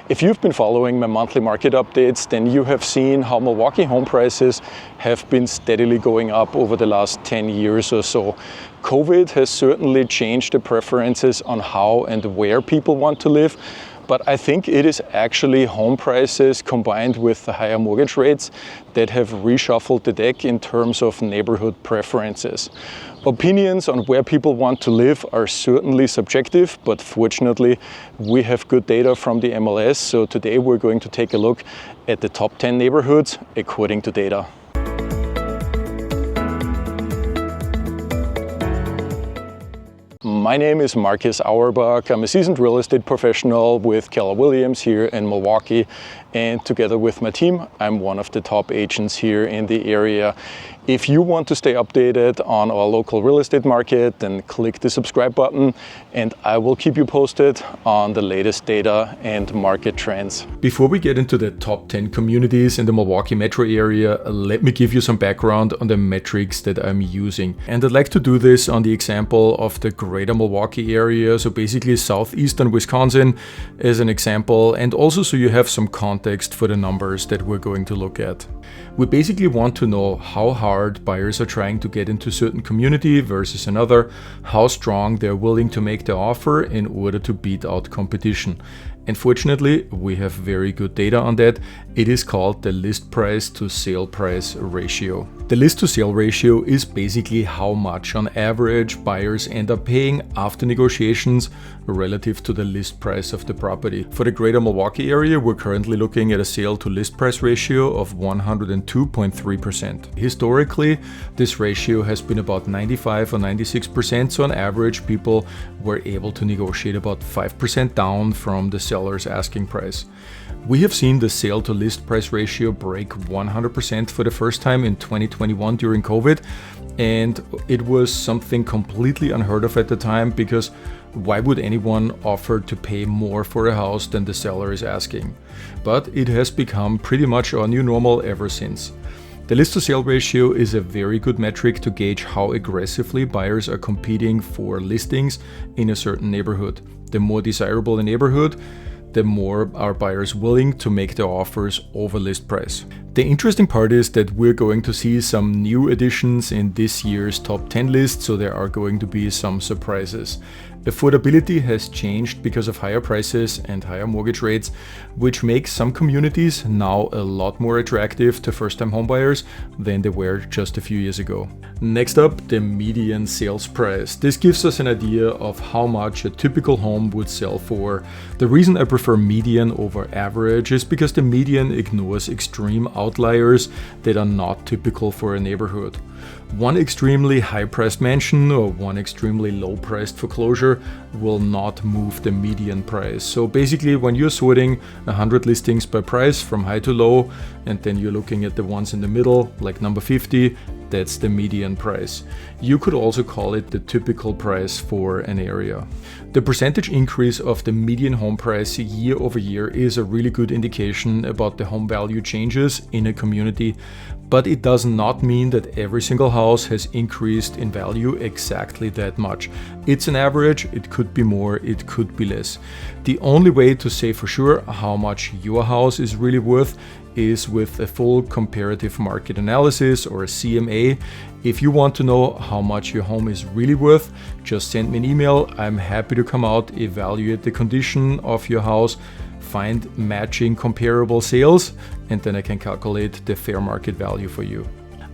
If you've been following my monthly market updates, then you have seen how Milwaukee home prices have been steadily going up over the last 10 years or so. COVID has certainly changed the preferences on how and where people want to live, but I think it is actually home prices combined with the higher mortgage rates that have reshuffled the deck in terms of neighborhood preferences. Opinions on where people want to live are certainly subjective, but fortunately we have good data from the MLS, so today we're going to take a look at the top 10 neighborhoods according to data. My name is m.auerbach. I'm a seasoned real estate professional with Keller Williams here in Milwaukee, and together with my team, I'm one of the top agents here in the area. If you want to stay updated on our local real estate market, then click the subscribe button and I will keep you posted on the latest data and market trends. Before we get into the top 10 communities in the Milwaukee metro area, let me give you some background on the metrics that I'm using. And I'd like to do this on the example of the greater Milwaukee area, so basically southeastern Wisconsin as an example, and also so you have some context for the numbers that we're going to look at. We basically want to know how hard buyers are trying to get into a certain community versus another, how strong they're willing to make the offer in order to beat out competition. And fortunately, we have very good data on that. It is called the list price to sale price ratio. The list to sale ratio is basically how much on average buyers end up paying after negotiations relative to the list price of the property. For the greater Milwaukee area, we're currently looking at a sale to list price ratio of 102.3%. Historically, this ratio has been about 95 or 96%, so on average people were able to negotiate about 5% down from the seller's asking price. We have seen the sale to list price ratio break 100% for the first time in 2021 during COVID, and it was something completely unheard of at the time, because why would anyone offer to pay more for a house than the seller is asking? But it has become pretty much our new normal ever since. The list to sale ratio is a very good metric to gauge how aggressively buyers are competing for listings in a certain neighborhood. The more desirable the neighborhood, the more are buyers willing to make their offers over list price. The interesting part is that we're going to see some new additions in this year's top 10 list, so there are going to be some surprises. Affordability has changed because of higher prices and higher mortgage rates, which makes some communities now a lot more attractive to first-time homebuyers than they were just a few years ago. Next up, the median sales price. This gives us an idea of how much a typical home would sell for. The reason I prefer median over average is because the median ignores extreme outliers that are not typical for a neighborhood. One extremely high-priced mansion or one extremely low-priced foreclosure will not move the median price. So basically, when you're sorting 100 listings by price from high to low, and then you're looking at the ones in the middle, like number 50, that's the median price. You could also call it the typical price for an area. The percentage increase of the median home price year over year is a really good indication about the home value changes in a community, but it does not mean that every single house has increased in value exactly that much. It's an average, it could be more, it could be less. The only way to say for sure how much your house is really worth is with a full comparative market analysis, or a CMA. If you want to know how much your home is really worth, just send me an email. I'm happy to come out, evaluate the condition of your house, find matching comparable sales, and then I can calculate the fair market value for you.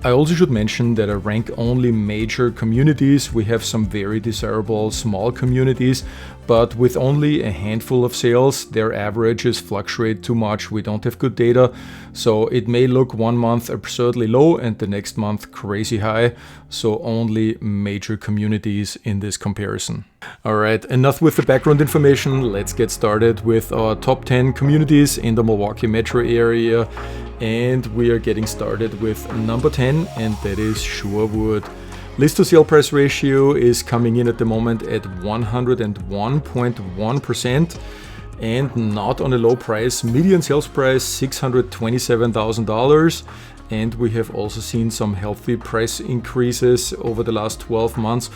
I also should mention that I rank only major communities. We have some very desirable small communities, but with only a handful of sales, their averages fluctuate too much. We don't have good data, so it may look one month absurdly low and the next month crazy high. So only major communities in this comparison. All right, enough with the background information. Let's get started with our top 10 communities in the Milwaukee metro area. And we are getting started with number 10, and that is Shorewood. List to sale price ratio is coming in at the moment at 101.1%, and not on a low price. Median sales price $627,000, and we have also seen some healthy price increases over the last 12 months.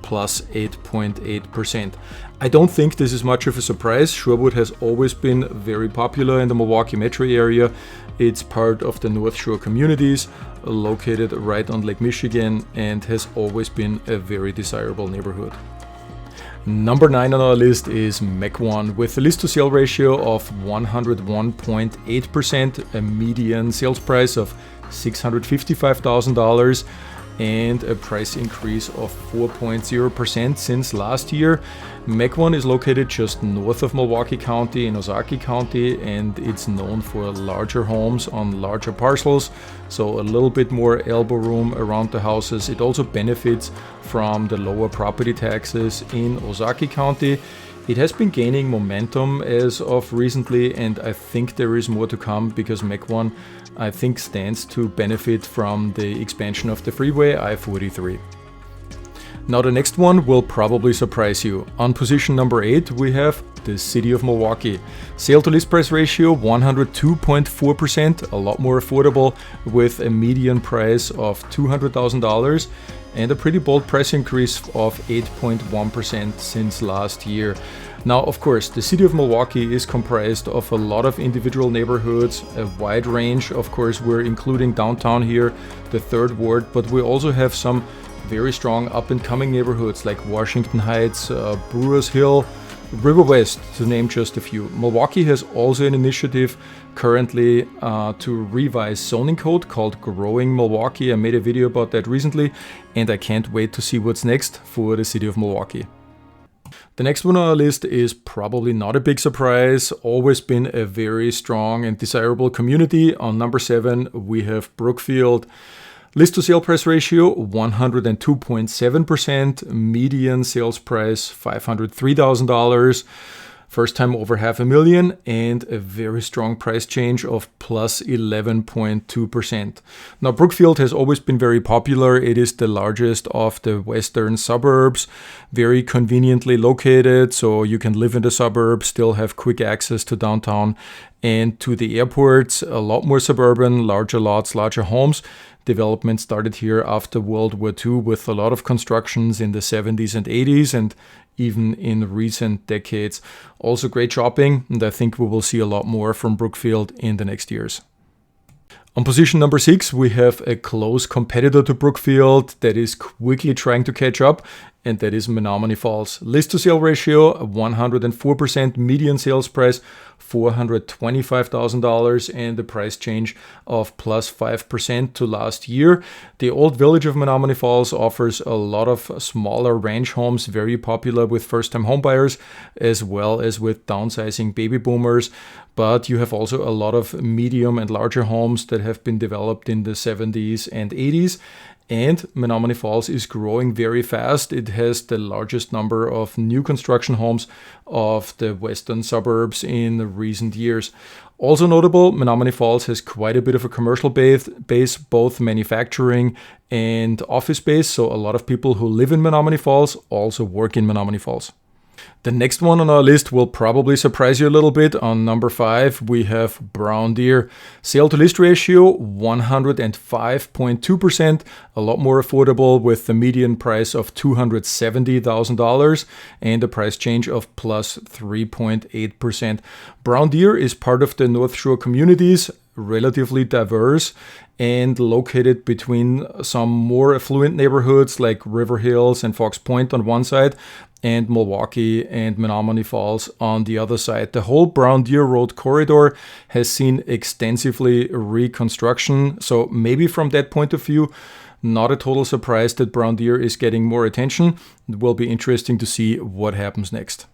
plus 8.8%. I don't think this is much of a surprise. Shorewood has always been very popular in the Milwaukee metro area. It's part of the North Shore communities, located right on Lake Michigan, and has always been a very desirable neighborhood. Number 9 on our list is M.A.C.1 with a list to sale ratio of 101.8%, a median sales price of $655,000, and a price increase of 4.0% since last year. M.A.C.1 is located just north of Milwaukee County in Ozaukee County, and it's known for larger homes on larger parcels, so a little bit more elbow room around the houses. It also benefits from the lower property taxes in Ozaukee County. It has been gaining momentum as of recently, and I think there is more to come because M.A.C.1, I think, stands to benefit from the expansion of the freeway I-43. Now the next one will probably surprise you. On position number 8 we have the city of Milwaukee. Sale to list price ratio 102.4%, a lot more affordable with a median price of $200,000 and a pretty bold price increase of 8.1% since last year. Now, of course, the city of Milwaukee is comprised of a lot of individual neighborhoods, a wide range. Of course, we're including downtown here, the 3rd Ward, but we also have some very strong up-and-coming neighborhoods like Washington Heights, Brewers Hill, River West, to name just a few. Milwaukee has also an initiative currently to revise zoning code called Growing Milwaukee. I made a video about that recently, and I can't wait to see what's next for the city of Milwaukee. The next one on our list is probably not a big surprise, always been a very strong and desirable community. On number 7 we have Brookfield. List to sale price ratio 102.7%, median sales price $503,000, first time over $500,000, and a very strong price change of plus 11.2%. Now Brookfield has always been very popular. It is the largest of the western suburbs, very conveniently located, so you can live in the suburbs, still have quick access to downtown and to the airports. A lot more suburban, larger lots, larger homes. Development started here after World War II with a lot of constructions in the 70s and 80s and even in recent decades. Also great shopping, and I think we will see a lot more from Brookfield in the next years. On position number 6, we have a close competitor to Brookfield that is quickly trying to catch up, and that is Menomonee Falls. List to sale ratio 104%, median sales price $425,000, and the price change of plus 5% to last year. The old village of Menomonee Falls offers a lot of smaller ranch homes, very popular with first-time homebuyers as well as with downsizing baby boomers. But you have also a lot of medium and larger homes that have been developed in the 70s and 80s. And Menomonee Falls is growing very fast. It has the largest number of new construction homes of the western suburbs in recent years. Also notable, Menomonee Falls has quite a bit of a commercial base, both manufacturing and office space. So a lot of people who live in Menomonee Falls also work in Menomonee Falls. The next one on our list will probably surprise you a little bit. On number 5, we have Brown Deer. Sale to list ratio 105.2%, a lot more affordable with the median price of $270,000 and a price change of plus 3.8%. Brown Deer is part of the North Shore communities, relatively diverse and located between some more affluent neighborhoods like River Hills and Fox Point on one side and Milwaukee and Menomonee Falls on the other side. The whole Brown Deer Road corridor has seen extensively reconstruction, so maybe from that point of view, not a total surprise that Brown Deer is getting more attention. It will be interesting to see what happens next.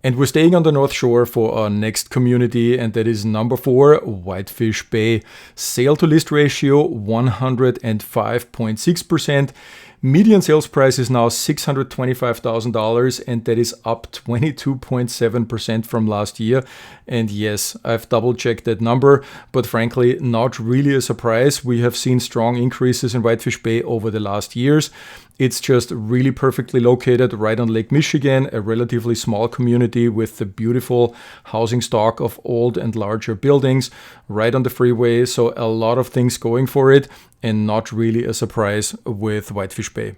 And we're staying on the North Shore for our next community, and that is number 4, Whitefish Bay. Sale to list ratio 105.6%. Median sales price is now $625,000, and that is up 22.7% from last year. And yes, I've double checked that number, but frankly, not really a surprise. We have seen strong increases in Whitefish Bay over the last years. It's just really perfectly located right on Lake Michigan, a relatively small community with the beautiful housing stock of old and larger buildings right on the freeway. So a lot of things going for it, and not really a surprise with Whitefish Bay.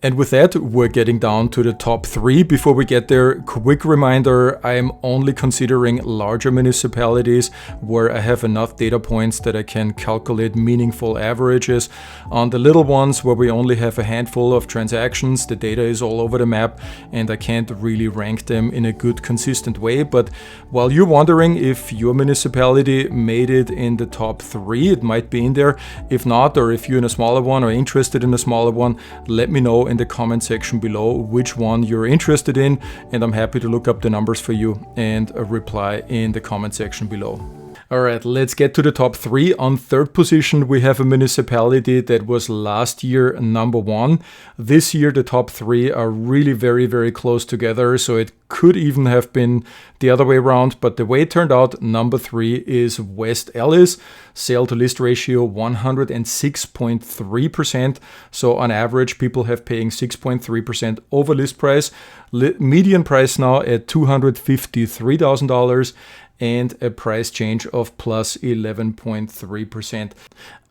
And with that, we're getting down to the top 3. Before we get there, quick reminder, I am only considering larger municipalities where I have enough data points that I can calculate meaningful averages. On the little ones where we only have a handful of transactions, the data is all over the map and I can't really rank them in a good, consistent way. But while you're wondering if your municipality made it in the top 3, it might be in there. If not, or if you're in a smaller one or interested in a smaller one, let me know in the comment section below which one you're interested in, and I'm happy to look up the numbers for you and reply in the comment section below. All right, let's get to the top 3. On 3rd position, we have a municipality that was last year number 1. This year, the top 3 are really very, very close together, so it could even have been the other way around. But the way it turned out, number 3 is West Allis. Sale to list ratio 106.3%. So on average, people have paying 6.3% over list price. Median price now at $253,000. And a price change of plus 11.3%.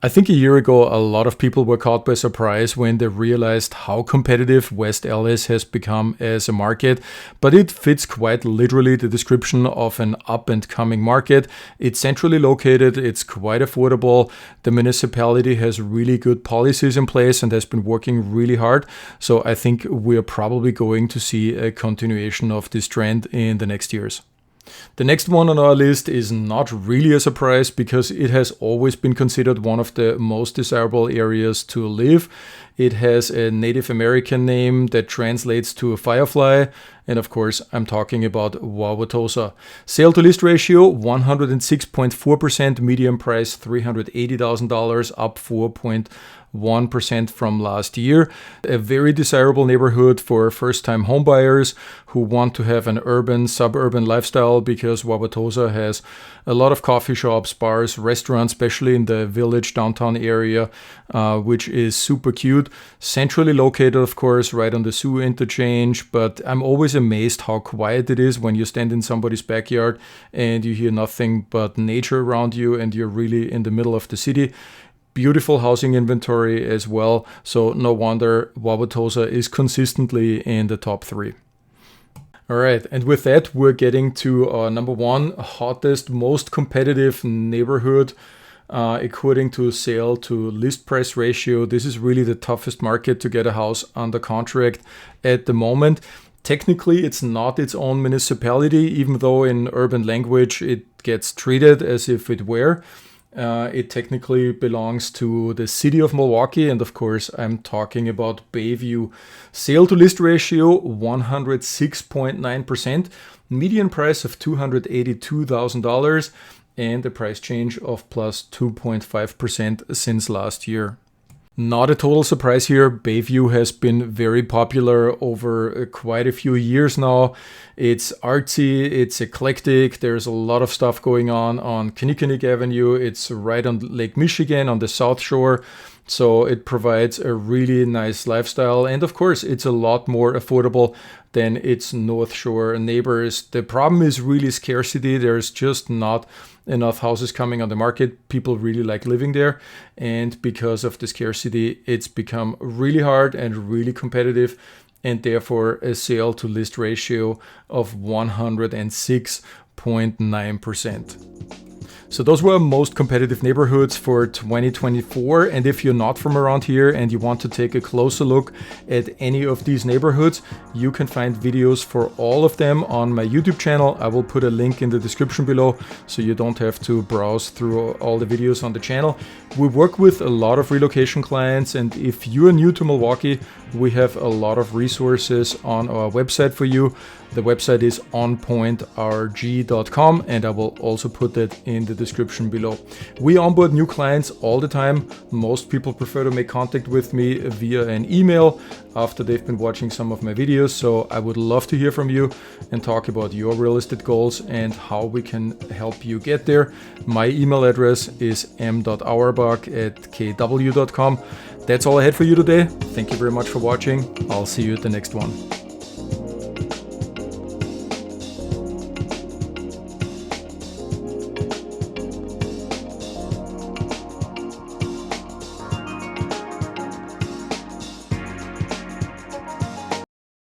I think a year ago, a lot of people were caught by surprise when they realized how competitive West Allis has become as a market, but it fits quite literally the description of an up and coming market. It's centrally located, it's quite affordable. The municipality has really good policies in place and has been working really hard. So I think we're probably going to see a continuation of this trend in the next years. The next one on our list is not really a surprise because it has always been considered one of the most desirable areas to live. It has a Native American name that translates to a firefly. And of course, I'm talking about Wauwatosa. Sale to list ratio 106.4%, median price $380,000, up 4.1% from last year. A very desirable neighborhood for first-time homebuyers who want to have an urban, suburban lifestyle because Wauwatosa has a lot of coffee shops, bars, restaurants, especially in the village downtown area, which is super cute. Centrally located, of course, right on the Sioux interchange, but I'm always amazed how quiet it is when you stand in somebody's backyard and you hear nothing but nature around you and you're really in the middle of the city. Beautiful housing inventory as well, so no wonder Wauwatosa is consistently in the top 3. All right, and with that, we're getting to our number 1 hottest, most competitive neighborhood according to sale to list price ratio. This is really the toughest market to get a house under contract at the moment. Technically, it's not its own municipality, even though in urban language it gets treated as if it were. It technically belongs to the city of Milwaukee, and of course I'm talking about Bayview. Sale to list ratio 106.9%, median price of $282,000, and a price change of plus 2.5% since last year. Not a total surprise here. Bayview has been very popular over quite a few years now. It's artsy, it's eclectic. There's a lot of stuff going on Kinnickinnick Avenue. It's right on Lake Michigan on the South Shore. So it provides a really nice lifestyle. And of course, it's a lot more affordable than its North Shore neighbors. The problem is really scarcity. There's just not enough houses coming on the market. People really like living there. And because of the scarcity, it's become really hard and really competitive. And therefore, a sale to list ratio of 106.9%. So those were most competitive neighborhoods for 2024. And if you're not from around here and you want to take a closer look at any of these neighborhoods, you can find videos for all of them on my YouTube channel. I will put a link in the description below so you don't have to browse through all the videos on the channel. We work with a lot of relocation clients, and if you're new to Milwaukee, we have a lot of resources on our website for you. The website is onpointrg.com, and I will also put that in the description below. We onboard new clients all the time. Most people prefer to make contact with me via an email after they've been watching some of my videos. So I would love to hear from you and talk about your real estate goals and how we can help you get there. My email address is m.auerbach@kw.com. That's all I had for you today. Thank you very much for watching. I'll see you at the next one.